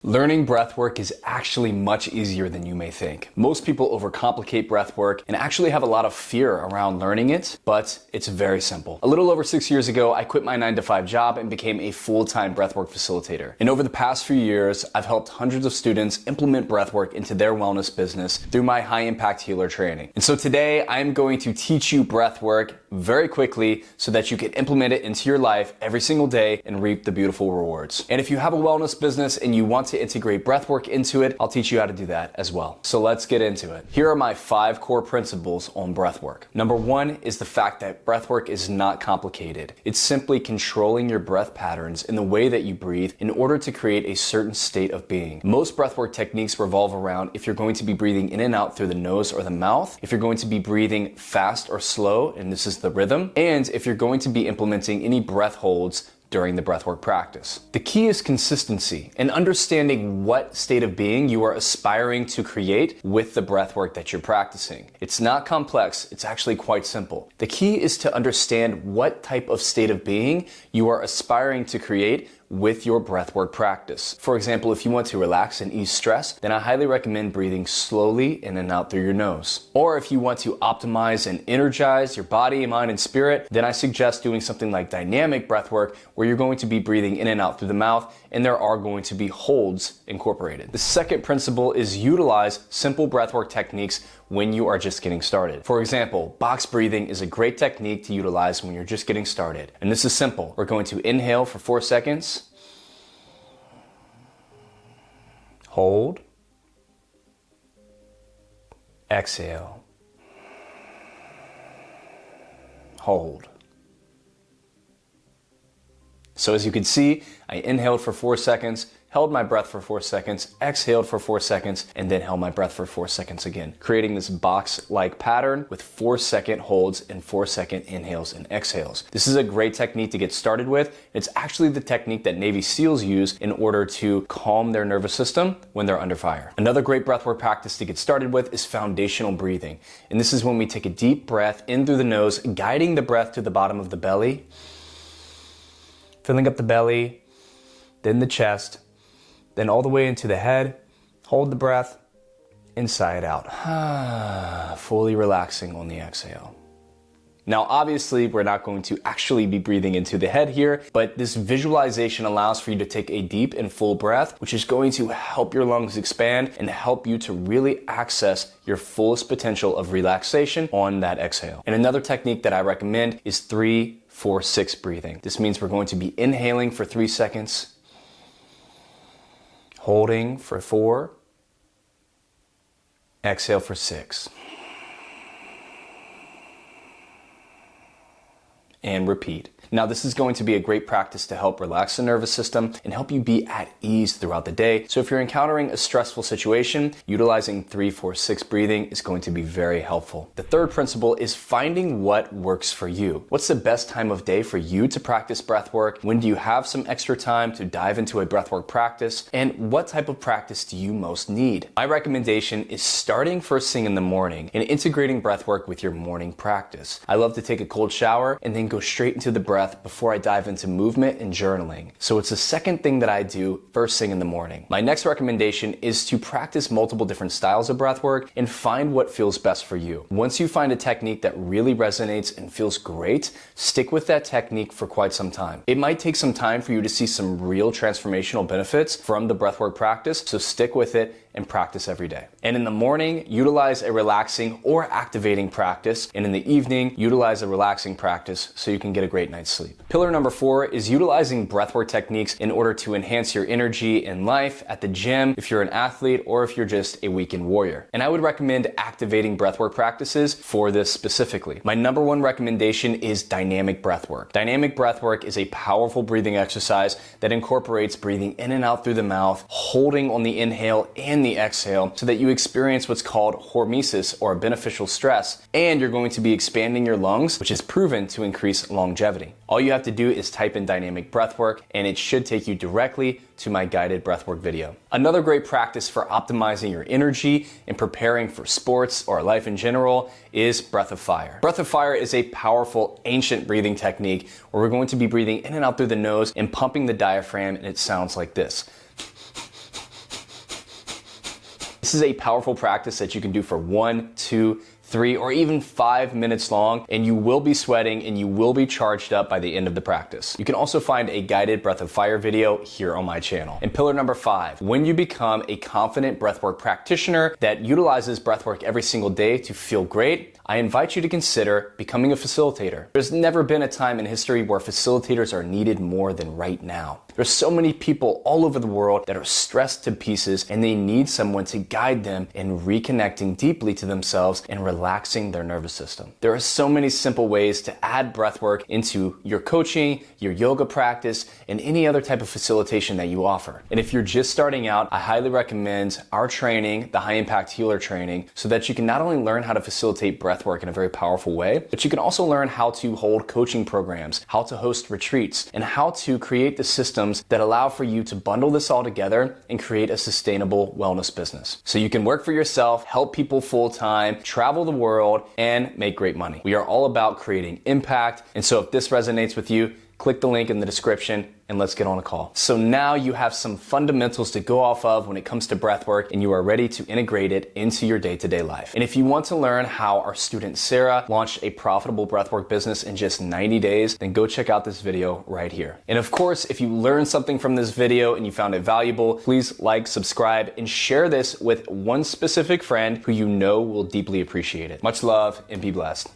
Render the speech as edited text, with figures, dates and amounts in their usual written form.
Learning breathwork is actually much easier than you may think. Most people overcomplicate breathwork and actually have a lot of fear around learning it, but it's very simple. A little over 6 years ago, I quit my 9-to-5 job and became a full-time breathwork facilitator. And over the past few years, I've helped hundreds of students implement breathwork into their wellness business through my high impact healer training. And so today, I'm going to teach you breathwork very quickly so that you can implement it into your life every single day and reap the beautiful rewards. And if you have a wellness business and you want to integrate breathwork into it, I'll teach you how to do that as well. So let's get into it. Here are my 5 core principles on breathwork. Number 1 is the fact that breathwork is not complicated. It's simply controlling your breath patterns in the way that you breathe in order to create a certain state of being. Most breathwork techniques revolve around if you're going to be breathing in and out through the nose or the mouth, if you're going to be breathing fast or slow, and this is the rhythm, and if you're going to be implementing any breath holds during the breathwork practice. The key is consistency and understanding what state of being you are aspiring to create with the breathwork that you're practicing. It's not complex, it's actually quite simple. The key is to understand what type of state of being you are aspiring to create with your breathwork practice. For example, if you want to relax and ease stress, then I highly recommend breathing slowly in and out through your nose. Or if you want to optimize and energize your body, mind, and spirit, then I suggest doing something like dynamic breathwork, where you're going to be breathing in and out through the mouth, and there are going to be holds incorporated. The second principle is utilize simple breathwork techniques when you are just getting started. For example, box breathing is a great technique to utilize when you're just getting started. And this is simple. We're going to inhale for 4 seconds, hold, exhale, hold. So as you can see, I inhaled for 4 seconds, held my breath for 4 seconds, exhaled for 4 seconds, and then held my breath for 4 seconds again, creating this box-like pattern with 4-second holds and 4-second inhales and exhales. This is a great technique to get started with. It's actually the technique that Navy SEALs use in order to calm their nervous system when they're under fire. Another great breathwork practice to get started with is foundational breathing. And this is when we take a deep breath in through the nose, guiding the breath to the bottom of the belly, filling up the belly, then the chest, then all the way into the head. Hold the breath, and sigh it out. Fully relaxing on the exhale. Now, obviously, we're not going to actually be breathing into the head here, but this visualization allows for you to take a deep and full breath, which is going to help your lungs expand and help you to really access your fullest potential of relaxation on that exhale. And another technique that I recommend is 3-4-6 breathing. This means we're going to be inhaling for 3 seconds, holding for 4, exhale for 6. And repeat. Now, this is going to be a great practice to help relax the nervous system and help you be at ease throughout the day. So if you're encountering a stressful situation, utilizing 3-4-6 breathing is going to be very helpful. The third principle is finding what works for you. What's the best time of day for you to practice breathwork? When do you have some extra time to dive into a breathwork practice? And what type of practice do you most need? My recommendation is starting first thing in the morning and integrating breathwork with your morning practice. I love to take a cold shower and then go straight into the breath before I dive into movement and journaling. So it's the second thing that I do first thing in the morning. My next recommendation is to practice multiple different styles of breathwork and find what feels best for you. Once you find a technique that really resonates and feels great, stick with that technique for quite some time. It might take some time for you to see some real transformational benefits from the breathwork practice, so stick with it and practice every day. And in the morning, utilize a relaxing or activating practice. And in the evening, utilize a relaxing practice so you can get a great night's sleep. Pillar number 4 is utilizing breathwork techniques in order to enhance your energy in life, at the gym, if you're an athlete, or if you're just a weekend warrior. And I would recommend activating breathwork practices for this specifically. My number 1 recommendation is dynamic breathwork. Dynamic breathwork is a powerful breathing exercise that incorporates breathing in and out through the mouth, holding on the inhale and the exhale, so that you experience what's called hormesis, or beneficial stress, and you're going to be expanding your lungs, which is proven to increase longevity. All you have to do is type in dynamic breathwork, and it should take you directly to my guided breathwork video. Another great practice for optimizing your energy and preparing for sports or life in general is breath of fire. Breath of fire is a powerful ancient breathing technique where we're going to be breathing in and out through the nose and pumping the diaphragm, and it sounds like this. This is a powerful practice that you can do for 1, 2, 3, or even 5 minutes long, and you will be sweating and you will be charged up by the end of the practice. You can also find a guided breath of fire video here on my channel. And pillar number 5, when you become a confident breathwork practitioner that utilizes breathwork every single day to feel great, I invite you to consider becoming a facilitator. There's never been a time in history where facilitators are needed more than right now. There's so many people all over the world that are stressed to pieces and they need someone to guide them in reconnecting deeply to themselves and relaxing their nervous system. There are so many simple ways to add breathwork into your coaching, your yoga practice, and any other type of facilitation that you offer. And if you're just starting out, I highly recommend our training, the High Impact Healer training, so that you can not only learn how to facilitate breathwork in a very powerful way, but you can also learn how to hold coaching programs, how to host retreats, and how to create the systems that allow for you to bundle this all together and create a sustainable wellness business. So you can work for yourself, help people full time, travel the world, and make great money. We are all about creating impact. And so if this resonates with you, click the link in the description and let's get on a call. So now you have some fundamentals to go off of when it comes to breathwork and you are ready to integrate it into your day-to-day life. And if you want to learn how our student Sarah launched a profitable breathwork business in just 90 days, then go check out this video right here. And of course, if you learned something from this video and you found it valuable, please like, subscribe, and share this with one specific friend who you know will deeply appreciate it. Much love and be blessed.